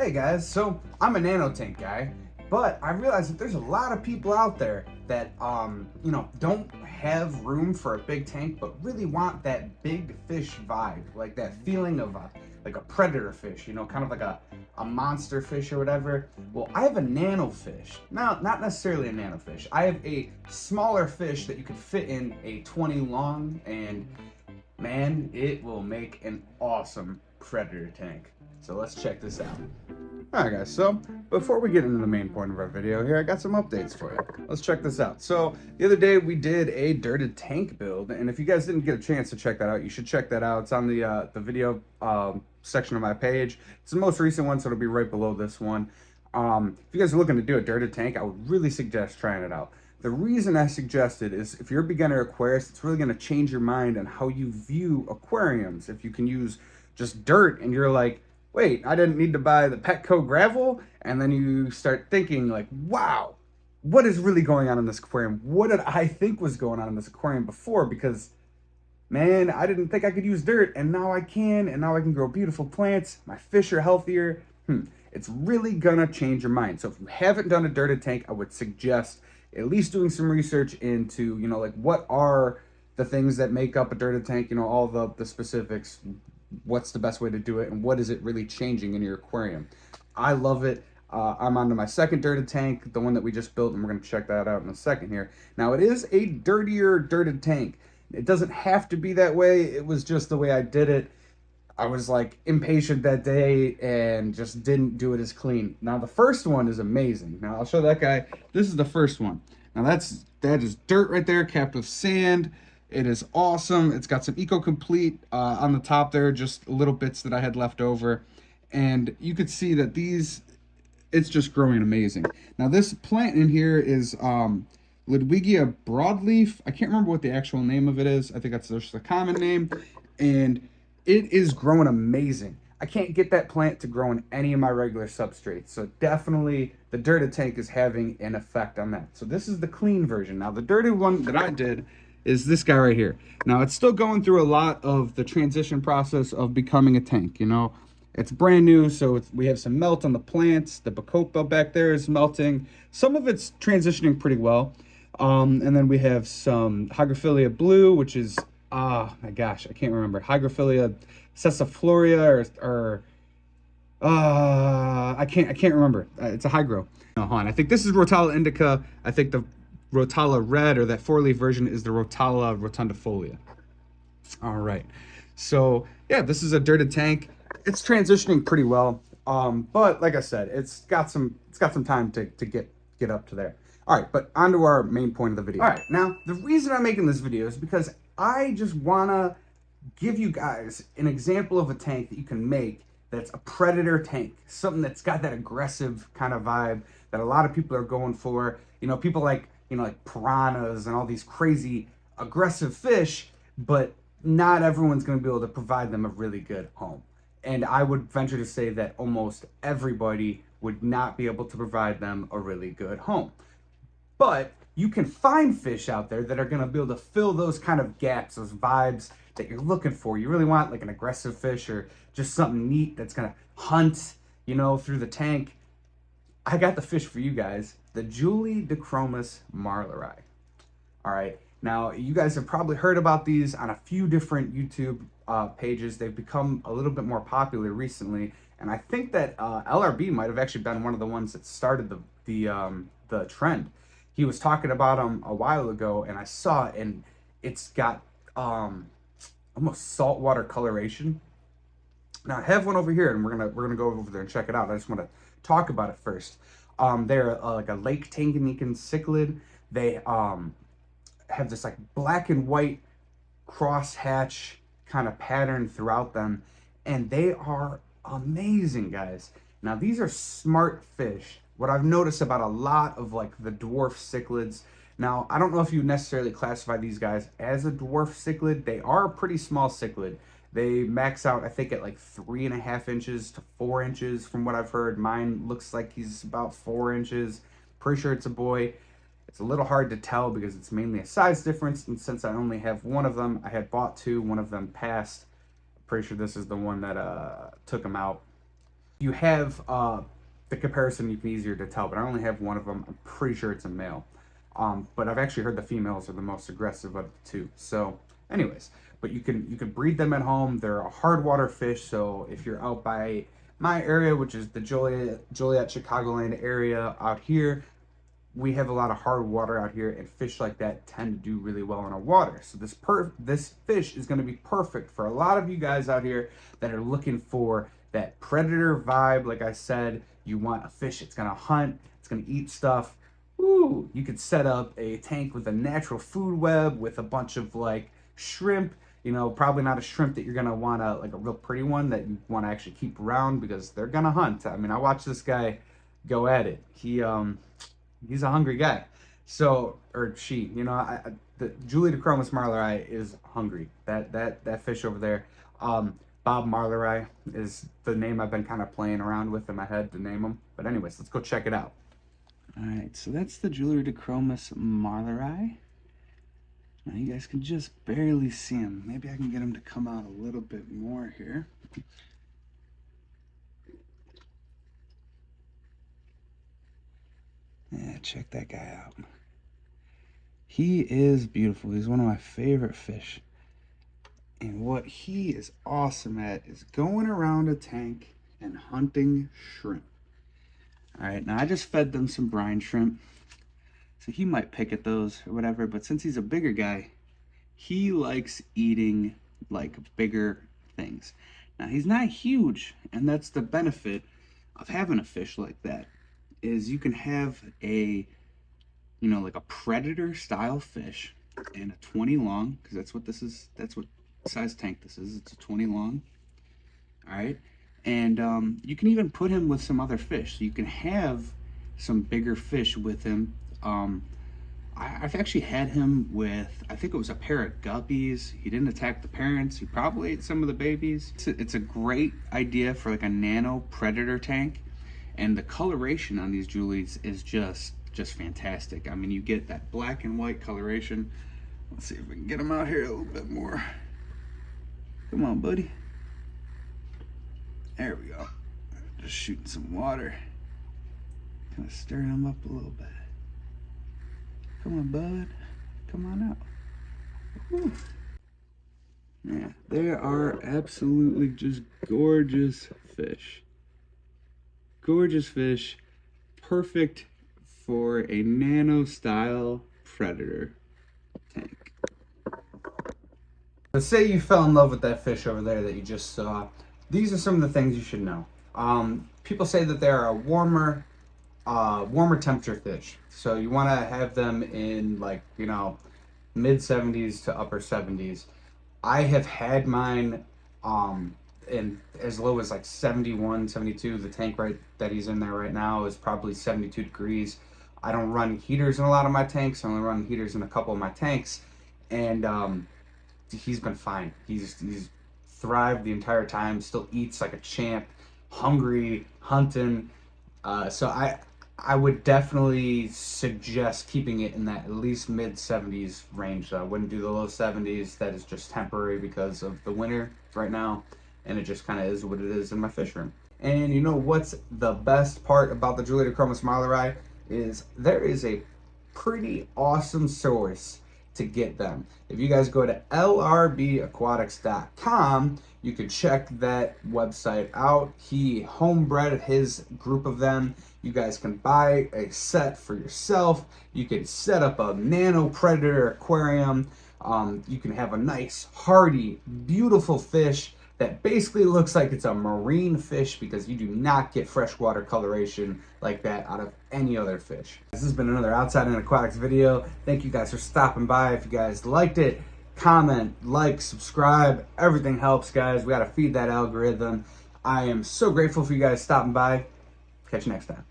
Hey guys, so I'm a nanotank guy, but I realize that there's a lot of people out there that don't have room for a big tank, but really want that big fish vibe, like that feeling of like a predator fish, kind of like a monster fish or whatever. Well, I have a nano fish. Now, not necessarily a nano fish. I have a smaller fish that you could fit in a 20 long, and man, it will make an awesome predator tank. So let's check this out. Alright guys, so before we get into the main point of our video here, I got some updates for you. Let's check this out. So the other day we did a dirted tank build, and if you guys didn't get a chance to check that out, you should check that out. It's on the video section of my page. It's the most recent one, so it'll be right below this one. If you guys are looking to do a dirted tank, I would really suggest trying it out. The reason I suggested is if you're a beginner aquarist, it's really going to change your mind on how you view aquariums. If you can use just dirt and you're like, wait, I didn't need to buy the Petco gravel, and then you start thinking like, wow, what is really going on in this aquarium? What did I think was going on in this aquarium before? Because, man, I didn't think I could use dirt, and now I can, and now I can grow beautiful plants. My fish are healthier. It's really gonna change your mind. So if you haven't done a dirted tank, I would suggest at least doing some research into, like what are the things that make up a dirted tank, all the specifics, what's the best way to do it, and what is it really changing in your aquarium. I love it. I'm on to my second dirted tank, the one that we just built, and we're going to check that out in a second here. Now, it is a dirtier dirted tank. It doesn't have to be that way. It was just the way I did it. I was like impatient that day and just didn't do it as clean. Now, the first one is amazing. Now, I'll show that guy. This is the first one. Now, that is dirt right there, capped with sand. It is awesome. It's got some Eco Complete on the top there, just little bits that I had left over. And you could see that it's just growing amazing. Now this plant in here is Ludwigia broadleaf. I can't remember what the actual name of it is. I think that's just a common name. And it is growing amazing. I can't get that plant to grow in any of my regular substrates. So definitely the dirted tank is having an effect on that. So this is the clean version. Now the dirted one that I did is this guy right here. Now it's still going through a lot of the transition process of becoming a tank. It's brand new, so we have some melt on the plants. The Bacopa back there is melting. Some of it's transitioning pretty well. And then we have some Hygrophila blue, which is, my gosh, I can't remember. Hygrophila cessifloria or I can't remember. It's a hygro. No, hold on. I think this is Rotala indica. I think the Rotala red, or that 4-leaf version, is the Rotala rotundifolia. All right, so yeah, this is a dirted tank. It's transitioning pretty well, but like I said, it's got some time to get up to there. All right, but on to our main point of the video. All right, now the reason I'm making this video is because I just wanna give you guys an example of a tank that you can make that's a predator tank, something that's got that aggressive kind of vibe that a lot of people are going for. People like piranhas and all these crazy aggressive fish, but not everyone's going to be able to provide them a really good home. And I would venture to say that almost everybody would not be able to provide them a really good home. But you can find fish out there that are going to be able to fill those kind of gaps, those vibes that you're looking for. You really want like an aggressive fish or just something neat that's going to hunt, through the tank. I got the fish for you guys, the Julie Dichromis marleri. All right, now you guys have probably heard about these on a few different YouTube pages. They've become a little bit more popular recently, and I think that LRB might have actually been one of the ones that started the trend. He was talking about them a while ago, and I saw it, and it's got almost saltwater coloration. Now I have one over here, and we're gonna go over there and check it out. I just want to talk about it first. They're like a Lake Tanganyikan cichlid. They have this like black and white crosshatch kind of pattern throughout them, and they are amazing, guys. Now these are smart fish. What I've noticed about a lot of like the dwarf cichlids, now I don't know if you necessarily classify these guys as a dwarf cichlid. They are a pretty small cichlid. They max out, I think, at like 3.5 inches to 4 inches from what I've heard. Mine looks like he's about 4 inches. Pretty sure it's a boy. It's a little hard to tell because it's mainly a size difference, and since I only have one of them, I had bought two. One of them passed. Pretty sure this is the one that took him out. you have the comparison, you can easier to tell, but I only have one of them. I'm pretty sure it's a male. But I've actually heard the females are the most aggressive of the two. So anyways, but you can breed them at home. They're a hard water fish. So if you're out by my area, which is the Joliet, Chicagoland area out here, we have a lot of hard water out here, and fish like that tend to do really well in our water. So this fish is going to be perfect for a lot of you guys out here that are looking for that predator vibe. Like I said, you want a fish that's going to hunt, it's going to eat stuff. Ooh, you could set up a tank with a natural food web with a bunch of like shrimp. You know, probably not a shrimp that you're gonna want to like a real pretty one that you want to actually keep around, because they're gonna hunt. I mean, I watched this guy go at it. He's a hungry guy. So, or she, you know, the Julidochromis marleri is hungry. That fish over there. Bob Marleri is the name I've been kind of playing around with in my head to name him. But anyways, let's go check it out. All right, so that's the Julidochromis marleri. Now you guys can just barely see him. Maybe I can get him to come out a little bit more here. Yeah, check that guy out. He is beautiful. He's one of my favorite fish. And what he is awesome at is going around a tank and hunting shrimp. All right, now I just fed them some brine shrimp, so he might pick at those or whatever, but since he's a bigger guy, he likes eating like bigger things. Now he's not huge, and that's the benefit of having a fish like that, is you can have a, you know, like a predator style fish and a 20 long, because that's what this is, that's what size tank this is. It's a 20 long. All right. And you can even put him with some other fish. So you can have some bigger fish with him. I've actually had him with, I think it was a pair of guppies. He didn't attack the parents. He probably ate some of the babies. It's a great idea for like a nano predator tank. And the coloration on these Julies is just fantastic. I mean, you get that black and white coloration. Let's see if we can get him out here a little bit more. Come on, buddy. There we go. Just shooting some water. Kind of stirring them up a little bit. Come on, bud. Come on out. Woo. Yeah, they are absolutely just gorgeous fish. Gorgeous fish. Perfect for a nano style predator tank. Let's say you fell in love with that fish over there that you just saw. These are some of the things you should know. People say that they're a warmer temperature fish. So you want to have them in like, you know, mid 70s to upper 70s. I have had mine in as low as like 71, 72. The tank that he's in there right now is probably 72 degrees. I don't run heaters in a lot of my tanks. I only run heaters in a couple of my tanks. And he's been fine. He's thrived the entire time, still eats like a champ, hungry, hunting. So I would definitely suggest keeping it in that at least mid 70s range. I wouldn't do the low 70s. That is just temporary because of the winter right now, and it just kind of is what it is in my fish room. And you know what's the best part about the Julidochromis marleri is there is a pretty awesome source to get them. If you guys go to lrbaquatics.com, you can check that website out. He homebred his group of them. You guys can buy a set for yourself. You can set up a nano predator aquarium. You can have a nice, hardy, beautiful fish that basically looks like it's a marine fish, because you do not get freshwater coloration like that out of any other fish. This has been another Outside In Aquatics video. Thank you guys for stopping by. If you guys liked it, comment, like, subscribe. Everything helps, guys. We got to feed that algorithm. I am so grateful for you guys stopping by. Catch you next time.